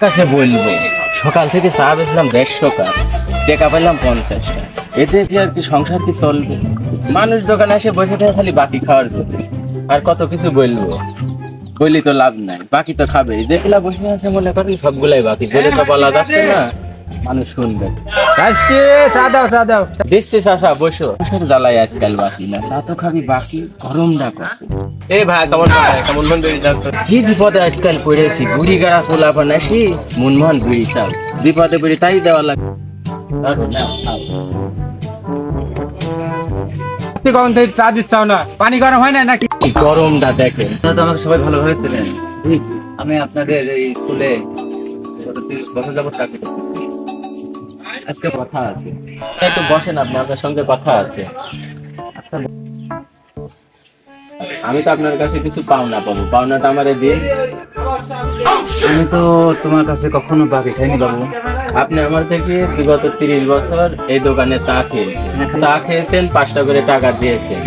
কাছে বলবো সকাল থেকে চা বেছিলাম 150 টাকা পেলাম 50টা, এতে কি আর কি সংসার কি চলবে? মানুষ দোকানে এসে বসে থাকে খালি বাকি খাওয়ার জন্য। আর কত কিছু বলবো, বলি তো লাভ নাই, বাকি তো খাবে। যেগুলা বসে আছে মনে করেন সবগুলাই বাকি, যেটা বলা যাচ্ছে না মানুষ শুনবে। দিচ্ছি চাচা, বসো। জ্বালাই আজকাল বাসি না, চা তো খাবি বাকি, গরমটা কত। এ ভাই কেমন কেমন মন বেরিয়ে যাও তো। কি বিপদে আজকাল পড়েছি, গুড়ি গাড়া খোলা পানাসি মনমোহন বিড়ি চাল, বিপদে পড়ে তাই দেওয়া লাগে। কখন থেকে চা দিচ্ছাও না, পানি গরম হয় না নাকি? গরমটা দেখেন। তো আমাকে সবাই ভালোভাবে ছিলেন। আমি আপনাদের এই স্কুলে গত 30 বছর যাবত চাকরি করতেছি। আজকে কথা আছে, একটু বসেন, আপনি আপনার সঙ্গে কথা আছে। আচ্ছা, আমি তো আপনার কাছে কিছু পাওনা পাবো, পাওনাটা আমারে দিন। আমি তো তোমার কাছে কখনো বাকি খাইনি বাবু। আপনি আমার থেকে বিগত 30 বছর এই দোকানে চা খেয়েছেন, চা খেয়েছেন, 5টা করে টাকা দিয়েছেন।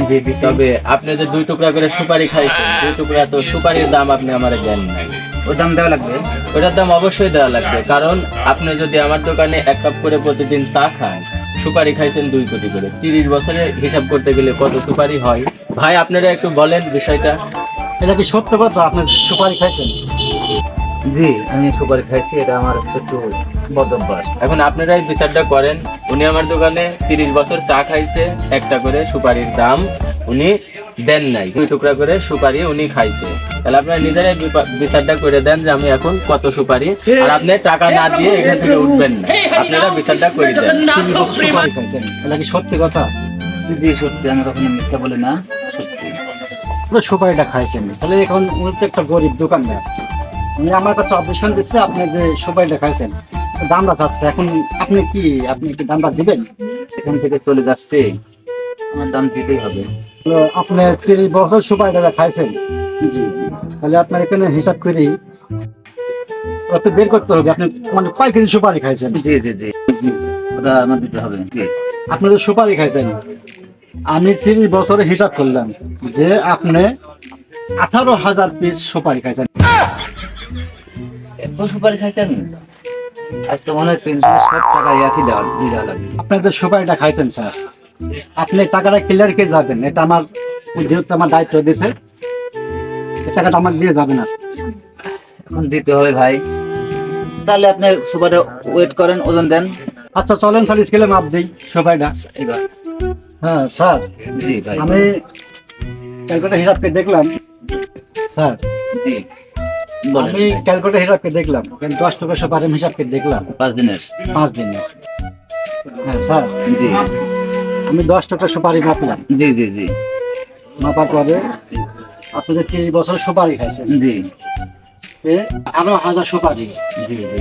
তবে আপনি যে 2 টুকরা করে সুপারি খাইছেন, 2 টুকরা তো সুপারির দাম আপনি আমার দেন নাই। ওর দাম দেওয়া লাগবে? ওটার দাম অবশ্যই দেওয়া লাগবে, কারণ আপনি যদি আমার দোকানে 1 কাপ করে প্রতিদিন চা খান, সুপারি খাইছেন 2 কোটি করে, 30 বছরে হিসাব করতে গেলে কত সুপারি হয়? ভাই আপনারা একটু বলেন বিষয়টা। এটা কি সত্য কথা, আপনি সুপারি খাইছেন? জি, আমি সুপারি খাইছি, এটা আমার একটু বদ অভ্যাস। এখন আপনারাই বিচারটা করেন। উনি আমার দোকানে 30 বছর চা খাইছে, 1টা করে সুপারির দাম উনি দেন নাই, 2 টুকরা করে সুপারি উনি খাইছে। তাহলে আপনারা নিজেরাই বিচারটা করে দেন যে আমি এখন কত সুপারি, আর আপনি টাকা না দিয়ে এখান থেকে উঠবেন না, আপনারা বিচারটা করে দেন। সুপারি খাইছেন, এটা কি সত্যি কথা? জি সত্যি, আমি কখনো মিথ্যা বলি না, সত্যি। পুরো সুপারিটা খাইছেন, তাহলে এখন উনি তো একটা গরিব দোকানদার, উনি আমার কাছে অবজেকশন দিচ্ছে আপনি যে সুপারিটা খাইছেন, দামটা খাচ্ছে। এখন আপনি কি দামটা দিবেন? এখান থেকে চলে যাচ্ছে, আমার দাম দিতেই হবে। তো আপনি 30 বছর সুপারিটা খাইছেন, জি জি তাহলে আপনার এখানে হিসাব করি আপনি বের করতে হবে আপনি মানে কয় কেজি সুপারি খাইছেন। জি জি জি জি, ওটা আমার দিতে হবে। জি, আপনি যে সুপারি খাইছেন, আমি 30 বছরে হিসাব করলাম যে আপনি 18,000 পিস সুপারি খাইছেন। এত সুপারি খাইছেন? আজ তো মনে হয় পেনশনের সব টাকা একই দিয়ে দেওয়া লাগবে। আপনি যে সুপারিটা খাইছেন স্যার, আপনি টাকাটা ক্লিয়ার কে যাবেন, এটা আমার যেহেতু আমার দায়িত্ব দিয়েছে, এই টাকাটা আমার দিয়ে যাবে না। এখন দিতে হবে ভাই। তাহলে আপনি সুপারি ওয়েট করেন, ওজন দেন। আচ্ছা চলেন স্যার, স্কেলে মাপ দিই সুপারিটা এবার। হ্যাঁ স্যার, জি ভাই। আমি ক্যালকুলেটর হিসাবকে দেখলাম স্যার, জি বলেন। আমি ক্যালকুলেটর হিসাবকে দেখলাম, 10 টাকা সুপারি হিসাবকে দেখলাম 5 দিনের। 5 দিনের। হ্যাঁ স্যার, জি আমি 10 টাকা সুপারি মাপলাম, জি জি জি মাপার পরে আপনি যে 30 বছর সুপারি খাইছেন, জি 18,000 সুপারি, জি জি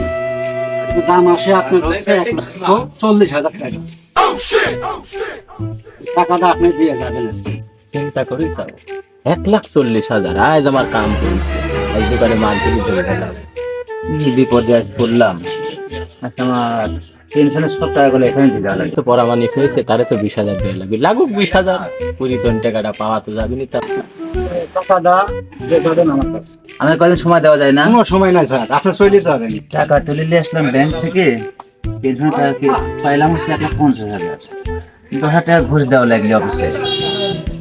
দাম আসে আপনার হচ্ছে 1,40,000 টাকা। টাকাটা আপনি দিয়ে যাবেন আজকে। চিন্তা করি স্যার, 1,40,000 আজ আমার কাম করেছে, আজ দোকানে মাল চুরি করে গেলাম, কি বিপদে আজ পড়লাম। আচ্ছা, আমার পেনশনের সব টাকাগুলো এখানে দিয়ে দেওয়া লাগবে। তো পরামানিক হয়েছে, তারে তো 20,000 দেওয়া লাগবে, লাগুক 20,000, পরিতন টাকাটা পাওয়া তো যাবে না। টাকাটা দিয়ে যাবেন আমার কাছে। আমার কদিন সময় দেওয়া যায় না? কোনো সময় নাই স্যার, আপনি চলে যাবেন। টাকা তুলে নিয়ে আসলাম ব্যাংক থেকে, পেনশনের টাকা কি পাইলাম হচ্ছে 1,50,000। 10,000 টাকা ঘুষ দেওয়া লাগলো অফিসে।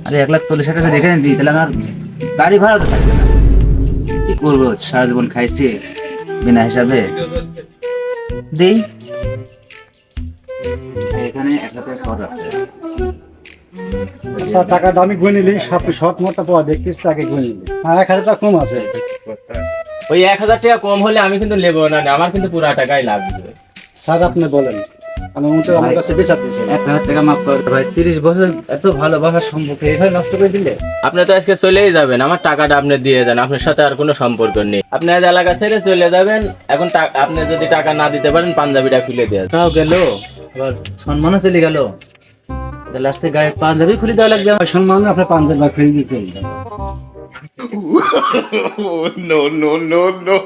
আরে 1,40,000 টাকা এখানে দিই, তাহলে আমার গাড়ি ভাড়া তো থাকবে না। কি করবো, সারা জীবন খাইছি বিনা হিসাবে। দিই এখানে 1,00,000 টাকা খরচ আছে। স্যার টাকাটা আমি গুনে নিলি, সব মোটা পাওয়া দেখতেছি, আগে গুনে নিলি। হ্যাঁ 1,000 টাকা কম আছে। ওই 1,000 টাকা কম হলে আমি কিন্তু নেবো না, আমার কিন্তু পুরা টাকাই লাগবে। স্যার আপনি বলেন, আমার কাছে বেচাতেছে। 1,000 টাকা মাফ করে ভাই, 30 বছর এত ভালোবাসার সম্পর্ক এইভাবে নষ্ট করে দিলে। আপনি তো আজকে চলেই যাবেন, আমার টাকাটা আপনি দিয়ে দেন, আপনার সাথে আর কোনো সম্পর্ক নেই। আপনি আজ এলাকা ছেড়ে চলে যাবেন, এখন আপনি যদি টাকা না দিতে পারেন পাঞ্জাবিটা খুলে দিয়ে তাও গেল, আবার সম্মানও চলে গেল। লাস্টে গায়ে পাঞ্জাবি খুলে দেওয়া লাগবে। আমার সম্মান আপনার পাঞ্জাব বা খুলে দিয়েছে। No, no, no, no.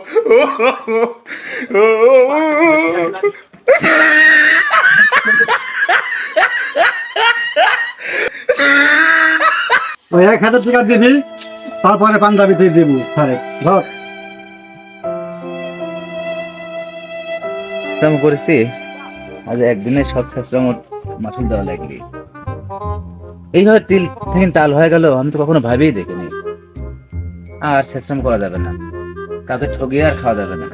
ওই 1,000 টাকা দিবি, তারপরে পাঞ্জাবি দিয়ে দেবো। স্যার ধর শেষরাম করেছি, আজ একদিনে সব শেষরাম মাসুল দেওয়া লাগলি। এইভাবে তিল থেকে তাল হয়ে গেল, আমি তো কখনো ভাবেই দেখিনি। আর শেষরাম করা যাবে না, কাউকে ঠগিয়ে আর খাওয়া যাবে না।